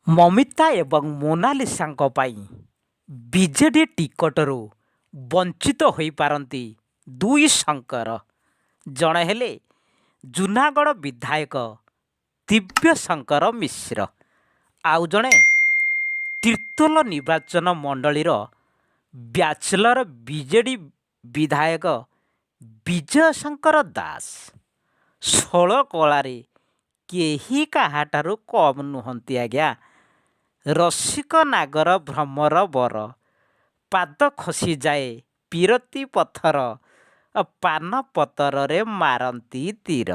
ମମିତା ଏବଂ ମୋନାଲିସାଙ୍କ ପାଇଁ ବିଜେଡି ଟିକଟରୁ ବଞ୍ଚିତ ହୋଇପାରନ୍ତି ଦୁଇ ଶଙ୍କର। ଜଣେ ହେଲେ ଜୁନାଗଡ଼ ବିଧାୟକ ଦିବ୍ୟଶଙ୍କର ମିଶ୍ର, ଆଉ ଜଣେ ତିର୍ତ୍ତୋଲ ନିର୍ବାଚନ ମଣ୍ଡଳୀର ବ୍ୟାଚଲର ବିଜେଡି ବିଧାୟକ ବିଜୟ ଶଙ୍କର ଦାସ। ଷୋଳ କଳାରେ କେହି କାହାଠାରୁ କମ୍ ନୁହନ୍ତି ଆଜ୍ଞା। ରସିକ ନାଗର ଭ୍ରମର ବର, ପାଦ ଖସିଯାଏ ପିରତି ପଥର, ପାନ ପତରରେ ମାରନ୍ତି ତୀର।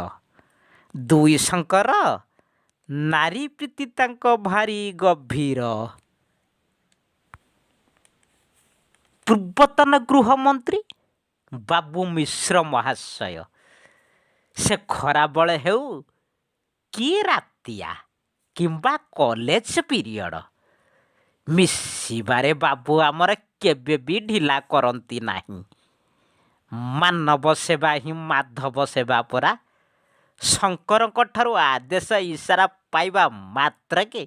ଦୁଇ ଶଙ୍କର, ନାରୀ ପ୍ରୀତି ତାଙ୍କ ଭାରି ଗଭୀର। ପୂର୍ବତନ ଗୃହମନ୍ତ୍ରୀ ବାବୁ ମିଶ୍ର ମହାଶୟ, ସେ ଖରାବେଳେ ହେଉ କି ରାତିଆ କିମ୍ବା କଲେଜ ପିରିୟଡ଼, ମିଶିବାରେ ବାବୁ ଆମର କେବେ ବି ଢିଲା କରନ୍ତି ନାହିଁ। ମାନବ ସେବା ହିଁ ମାଧବ ସେବା ପରା। ଶଙ୍କରଙ୍କଠାରୁ ଆଦେଶ ଇସାରା ପାଇବା ମାତ୍ରକେ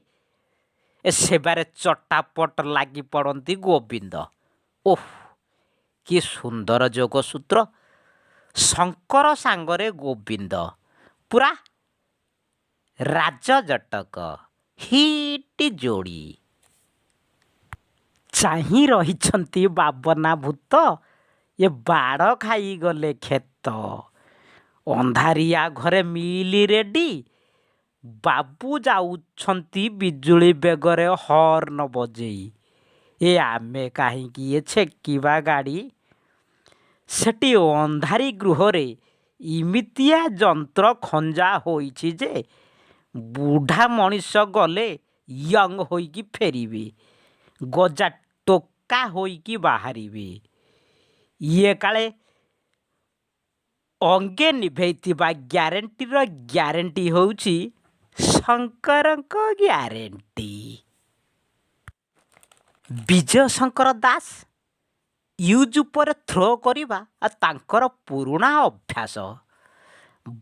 ସେବାରେ ଚଟାପଟ ଲାଗି ପଡ଼ନ୍ତି ଗୋବିନ୍ଦ। ଓଃ, କି ସୁନ୍ଦର ଯୋଗସୂତ୍ର! ଶଙ୍କର ସାଙ୍ଗରେ ଗୋବିନ୍ଦ ପୁରା ରାଜଜଟକ, ହିଟ୍ ଯୋଡ଼ି। ଚାହିଁ ରହିଛନ୍ତି ବାବନା ଭୂତ, ଏ ବାଡ଼ ଖାଇଗଲେ କ୍ଷେତ। ଅନ୍ଧାରିଆ ଘରେ ମିଲି ରେଡ଼ି, ବାବୁ ଯାଉଛନ୍ତି ବିଜୁଳି ବେଗରେ ହର୍ନ ବଜେଇ। ଏ ଆମେ କାହିଁକି ଏ ଛେକିବା ଗାଡ଼ି? ସେଠି ଅନ୍ଧାରୀ ଗୃହରେ ଇମିତିଆ ଯନ୍ତ୍ର ଖଞ୍ଜା ହୋଇଛି ଯେ ବୁଢ଼ା ମଣିଷ ଗଲେ ୟଙ୍ଗ ହୋଇକି ଫେରିବେ, ଗଜା ଟୋକା ହୋଇକି ବାହାରିବେ। ଇଏ କାଳେ ଅଙ୍ଗେ ନିଭେଇଥିବା ଗ୍ୟାରେଣ୍ଟିର ଗ୍ୟାରେଣ୍ଟି ହେଉଛି ଶଙ୍କରଙ୍କ ଗ୍ୟାରେଣ୍ଟି। ବିଜୟ ଶଙ୍କର ଦାସ ୟୁଜ୍ ଉପରେ ଥ୍ରୋ କରିବା ତାଙ୍କର ପୁରୁଣା ଅଭ୍ୟାସ।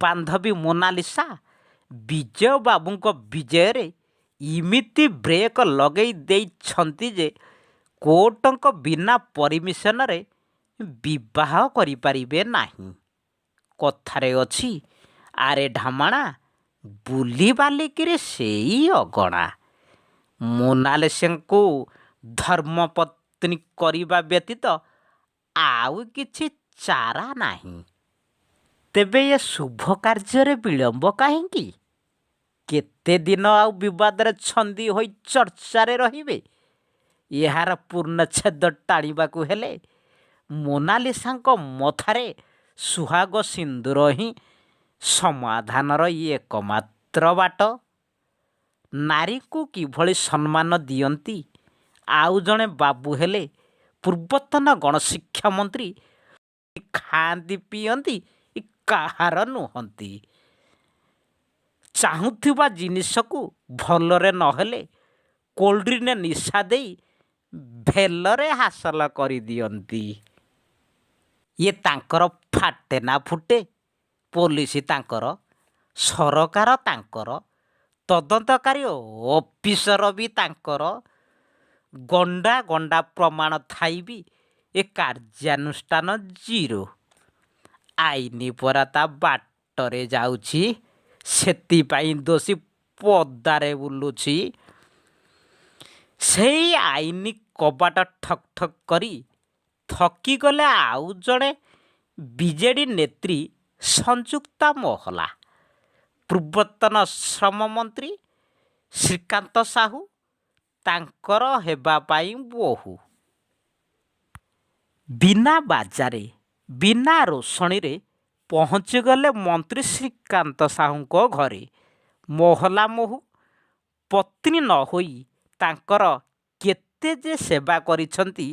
ବାନ୍ଧବୀ ମୋନାଲିସା ବିଜୟ ବାବୁଙ୍କ ବିଜୟରେ ଇମିତି ବ୍ରେକ୍ ଲଗେଇ ଦେଇଛନ୍ତି ଯେ କୋର୍ଟଙ୍କ ବିନା ପରମିଶନରେ ବିବାହ କରିପାରିବେ ନାହିଁ। କଥାରେ ଅଛି, ଆରେ ଢାମାଣା ବୁଲିବାଲିକିରି ସେଇ ଅଗଣା। ମୋନାଲିସାଙ୍କୁ ଧର୍ମପତ୍ନୀ କରିବା ବ୍ୟତୀତ ଆଉ କିଛି ଚାରା ନାହିଁ। ତେବେ ଏ ଶୁଭ କାର୍ଯ୍ୟରେ ବିଳମ୍ବ କାହିଁକି? କେତେ ଦିନ ଆଉ ବିବାଦରେ ଛନ୍ଦି ହୋଇ ଚର୍ଚ୍ଚାରେ ରହିବେ? ଏହାର ପୂର୍ଣ୍ଣଚ୍ଛେଦ ଟାଣିବାକୁ ହେଲେ ମୋନାଲିସାଙ୍କ ମଥାରେ ସୁହାଗ ସିନ୍ଦୁର ହିଁ ସମାଧାନର ଏକମାତ୍ର ବାଟ। ନାରୀକୁ କିଭଳି ସମ୍ମାନ ଦିଅନ୍ତି ଆଉ ଜଣେ ବାବୁ ହେଲେ ପୂର୍ବତନ ଗଣଶିକ୍ଷା ମନ୍ତ୍ରୀ। ଖାଆନ୍ତି ପିଅନ୍ତି କାହାର ନୁହନ୍ତି। ଚାହୁଁଥିବା ଜିନିଷକୁ ଭଲରେ ନହେଲେ କୋଲ୍ଡ୍ରିଙ୍କରେ ନିଶା ଦେଇ ଭେଲରେ ହାସଲ କରିଦିଅନ୍ତି। ଇଏ ତାଙ୍କର ଫାଟେ ନା ଫୁଟେ, ପୋଲିସ ତାଙ୍କର, ସରକାର ତାଙ୍କର, ତଦନ୍ତକାରୀ ଅଫିସର ବି ତାଙ୍କର। ଗଣ୍ଡା ଗଣ୍ଡା ପ୍ରମାଣ ଥାଇ ବି ଏ କାର୍ଯ୍ୟାନୁଷ୍ଠାନ ଜିରୋ। ଆଇନ ପରା ତା ବାଟରେ ଯାଉଛି, ସେଥିପାଇଁ ଦୋଷୀ ପଦାରେ ବୁଲୁଛି। ସେଇ ଆଇନ କବାଟ ଠକ୍ ଠକ୍ କରି ଥକିଗଲେ ଆଉ ଜଣେ ବିଜେଡି ନେତ୍ରୀ ସଂଯୁକ୍ତା ମହଲା। ପୂର୍ବତନ ଶ୍ରମମନ୍ତ୍ରୀ ଶ୍ରୀକାନ୍ତ ସାହୁ ତାଙ୍କର ହେବା ପାଇଁ ବୋହୂ। ବିନା ବାଜାରେ ବିନା ରୋଷଣୀରେ ପହଞ୍ଚିଗଲେ ମନ୍ତ୍ରୀ ଶ୍ରୀକାନ୍ତ ସାହୁଙ୍କ ଘରେ। ମହଲା ମୋହୁ ପତ୍ନୀ ନ ହୋଇ ତାଙ୍କର କେତେ ଯେ ସେବା କରିଛନ୍ତି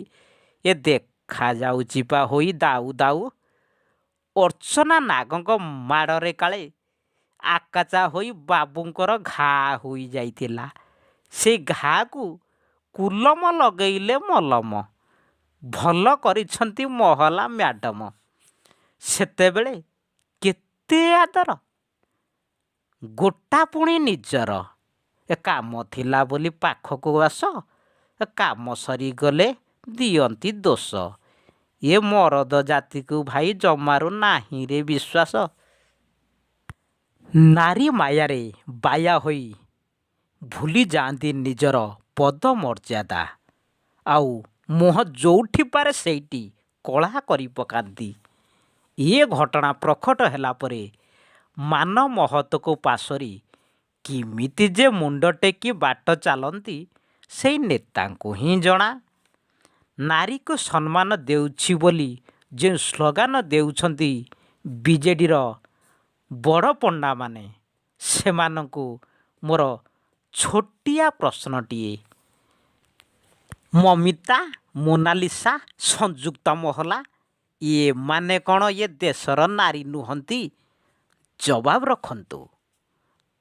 ଏ ଦେଖାଯାଉଛି ବା ହୋଇ ଦାଉ ଦାଉ। ଅର୍ଚ୍ଚନା ନାଗଙ୍କ ମାଡ଼ରେ କାଳେ ଆକାଚା ହୋଇ ବାବୁଙ୍କର ଘା' ହୋଇଯାଇଥିଲା। ସେଇ ଘା'କୁ କୁଲମ ଲଗେଇଲେ ମଲମ। ଭଲ କରିଛନ୍ତି ମହଲା ମ୍ୟାଡ଼ାମ। ସେତେବେଳେ କେତେ ଆଦର, ଗୋଟା ପୁଣି ନିଜର। କାମ ଥିଲା ବୋଲି ପାଖକୁ ଆସ, କାମ ସରିଗଲେ ଦିଅନ୍ତି ଦୋଷ। ଏ ମରଦ ଜାତିକୁ ଭାଇ ଜମାରୁ ନାହିଁରେ ବିଶ୍ୱାସ। ନାରୀ ମାୟାରେ ବାୟା ହୋଇ ଭୁଲି ଯାଆନ୍ତି ନିଜର ପଦମର୍ଯ୍ୟାଦା, ଆଉ ମୁହଁ ଯୋଉଠି ପାରେ ସେଇଠି କଳା କରି ପକାନ୍ତି। ଏ ଘଟଣା ପ୍ରକଟ ହେଲା ପରେ ମାନ ମହତକୁ ପାଶୋରି କେମିତି ଯେ ମୁଣ୍ଡ ଟେକି ବାଟ ଚାଲନ୍ତି ସେଇ ନେତାଙ୍କୁ ହିଁ ଜଣା। ନାରୀକୁ ସମ୍ମାନ ଦେଉଛି ବୋଲି ଯେଉଁ ସ୍ଲୋଗାନ ଦେଉଛନ୍ତି ବିଜେଡ଼ିର ବଡ଼ ପଣ୍ଡାମାନେ, ସେମାନଙ୍କୁ ମୋର ଛୋଟିଆ ପ୍ରଶ୍ନଟିଏ। ମମିତା, ମୋନାଲିସା, ସଂଯୁକ୍ତା ମହଲା ଏମାନେ କ'ଣ ଏ ଦେଶର ନାରୀ ନୁହନ୍ତି? ଜବାବ ରଖନ୍ତୁ।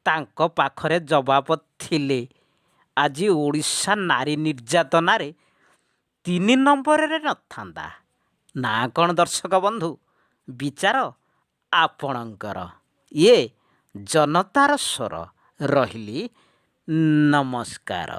ତାଙ୍କ ପାଖରେ ଜବାବ ଥିଲେ ଆଜି ଓଡ଼ିଶା ନାରୀ ନିର୍ଯାତନାରେ 3 ନମ୍ବରରେ ନଥାନ୍ତା। ନା କ'ଣ ଦର୍ଶକ ବନ୍ଧୁ? ବିଚାର ଆପଣଙ୍କର। ଇଏ ଜନତାର ସ୍ୱର। ରହିଲି, ନମସ୍କାର।